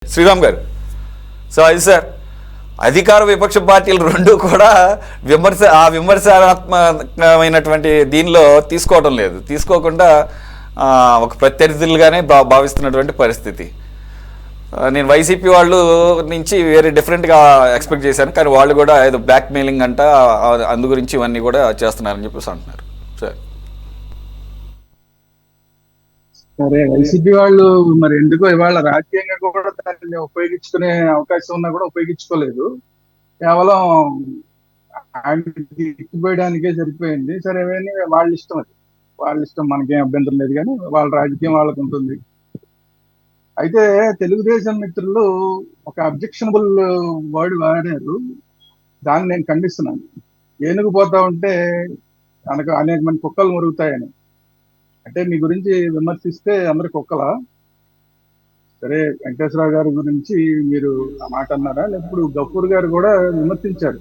శ్రీరామ్ గారు, సో అది సార్, అధికార విపక్ష పార్టీలు రెండు కూడా విమర్శనాత్మకమైనటువంటి దీనిలో తీసుకోవడం లేదు, తీసుకోకుండా ఒక ప్రత్యర్థులుగానే భావిస్తున్నటువంటి పరిస్థితి. నేను వైసీపీ వాళ్ళు నుంచి వేరే డిఫరెంట్గా ఎక్స్పెక్ట్ చేశాను, కానీ వాళ్ళు కూడా ఏదో బ్లాక్ మెయిలింగ్ అంట, అందు గురించి ఇవన్నీ కూడా చేస్తున్నారని చెప్పేసి అంటున్నారు సార్. సరే, వైసీపీ వాళ్ళు మరి ఎందుకో ఇవాళ రాజకీయంగా కూడా దాన్ని ఉపయోగించుకునే అవకాశం ఉన్నా కూడా ఉపయోగించుకోలేదు, కేవలం ఆయన తిప్పిపోయడానికే సరిపోయింది. సరే, అవన్నీ వాళ్ళ ఇష్టం, అది వాళ్ళ ఇష్టం, మనకేం అభ్యంతరం లేదు, కానీ వాళ్ళ రాజకీయం వాళ్ళకు ఉంటుంది. అయితే తెలుగుదేశం మిత్రులు ఒక అబ్జెక్షనబుల్ వర్డ్ వాడారు, దాన్ని నేను ఖండిస్తున్నాను. ఏనుగు పోతా ఉంటే అనేక మంది కుక్కలు మురుగుతాయని. అంటే మీ గురించి విమర్శిస్తే అందరి కుక్కలా? సరే, వెంకటేశ్వరరావు గారి గురించి మీరు ఆ మాట అన్నారా? ఇప్పుడు గఫూర్ గారు కూడా విమర్శించారు.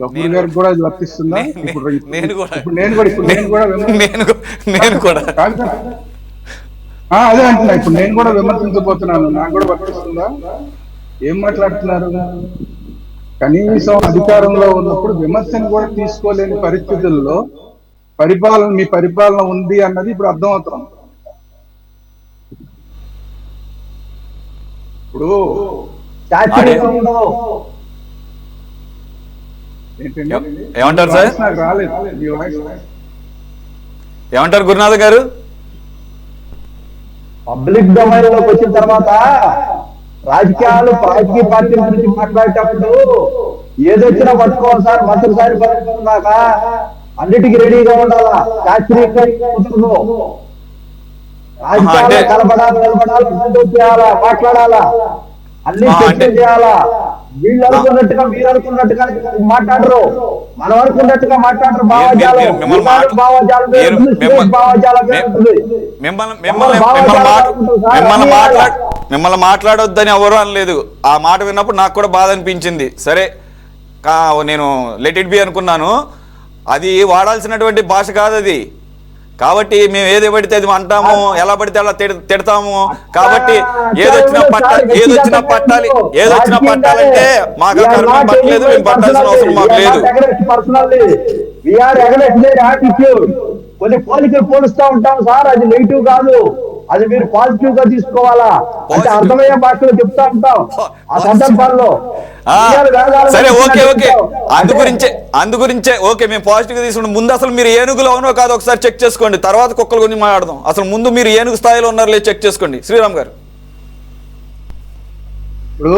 గఫూర్ గారికి కూడా అది వర్తిస్తుందా? అదే అంటున్నా, ఇప్పుడు నేను కూడా విమర్శించబోతున్నాను, నాకు కూడా వర్తిస్తుందా? ఏం మాట్లాడుతున్నారు? కనీసం అధికారంలో ఉన్నప్పుడు విమర్శను కూడా తీసుకోలేని పరిస్థితుల్లో మీ పరిపాలన ఉంది అన్నది ఇప్పుడు అర్థమవుతుంది. ఇప్పుడు ఏమంటారు సార్? నాకు రాలేదు మీ వాయిస్. ఏమంటారు గురునాథ్ గారు? పబ్లిక్ డొమైన్ లోకి వచ్చిన తర్వాత రాజకీయ పార్టీల గురించి మాట్లాడేటప్పుడు ఏదొచ్చినా పట్టుకోవాలి సార్. మొదటిసారి పట్టుకున్నాక అన్నిటికీ రెడీగా ఉండాలా. రాజకీయాలు కలపడాలి, చేయాలా, మాట్లాడాలా, అన్ని చర్చ చేయాలా. వీళ్ళు అనుకున్నట్టుగా మీరు అనుకున్నట్టుగా మాట్లాడరు, మనం అనుకున్నట్టుగా మాట్లాడరు. మిమ్మల్ని మాట్లాడొద్దని ఎవరు అనలేదు. ఆ మాట విన్నప్పుడు నాకు కూడా బాధ అనిపించింది. సరే, నేను లెట్ ఇట్ బి అనుకున్నాను. అది వాడాల్సినటువంటి భాష కాదు అది. కాబట్టి మేము ఏది పడితే అది అంటాము, ఎలా పడితే అలా తిడతాము. కాబట్టి ఏదొచ్చినా పట్టాలంటే మాకు కర్మం పట్టలేదు, మేము పట్టాల్సిన అవసరం మాకు లేదు. కొన్ని పోలికలు పోలుస్తూ ఉంటాం సార్, అది నెగిటివ్ కాదు, అది మీరు పాజిటివ్ గా తీసుకోవాలా. అంటే అర్థమయ్యే భాషలో చెప్తా ఉంటాం ఆ సందర్భాల్లో. సరే, ఓకే ఓకే, అందు గురించే ఓకే, మేము పాజిటివ్ గా తీసుకుంటాం. ముందు అసలు మీరు ఏనుగులో ఉన్నో కాదు ఒకసారి చెక్ చేసుకోండి, తర్వాత కుక్కల గురించి మాట్లాడదాం. అసలు ముందు మీరు ఏనుగు స్థాయిలో ఉన్నారో లేదు చెక్ చేసుకోండి. శ్రీరామ్ గారు, ఇప్పుడు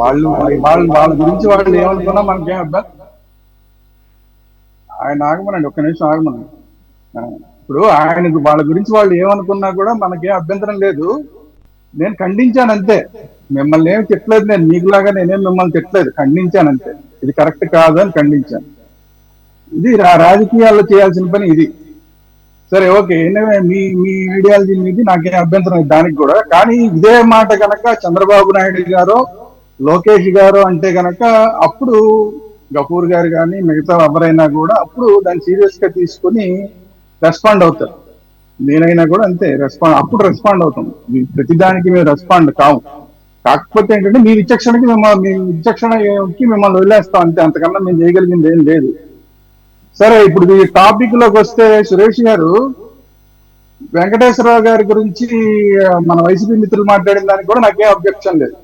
వాళ్ళ గురించి వాళ్ళు ఏమనుకున్నా మనకేం అబ్బా. ఆయన ఆగమనండి, ఒక్క నిమిషం ఆగమనండి. ఇప్పుడు వాళ్ళ గురించి వాళ్ళు ఏమనుకున్నా కూడా మనకేం అభ్యంతరం లేదు. నేను ఖండించాను అంతే, మిమ్మల్ని ఏమి తిట్టలేదు. నేను మీకులాగా నేనేం మిమ్మల్ని తిట్టలేదు, ఖండించాను అంతే. ఇది కరెక్ట్ కాదు అని ఖండించాను. ఇది రాజకీయాల్లో చేయాల్సిన పని ఇది. సరే, ఓకే, మీ ఐడియాలజీ మీది నాకేం అభ్యంతరం లేదు దానికి కూడా. కానీ ఇదే మాట కనుక చంద్రబాబు నాయుడు గారు, లోకేష్ గారు అంటే కనుక అప్పుడు గఫూర్ గారు కానీ మిగతా ఎవరైనా కూడా అప్పుడు దాన్ని సీరియస్ గా తీసుకుని రెస్పాండ్ అవుతారు. నేనైనా కూడా అంతే, అప్పుడు రెస్పాండ్ అవుతాం. ప్రతిదానికి మేము రెస్పాండ్ కావు. కాకపోతే ఏంటంటే మీ విచక్షణకి మిమ్మల్ని వదిలేస్తాం అంతే, అంతకన్నా మేము చేయగలిగింది ఏం లేదు. సరే, ఇప్పుడు ఈ టాపిక్ లోకి వస్తే, సురేష్ గారు వెంకటేశ్వరరావు గారి గురించి మన వైసీపీ మిత్రులు మాట్లాడిన దానికి కూడా నాకేం అబ్జెక్షన్ లేదు.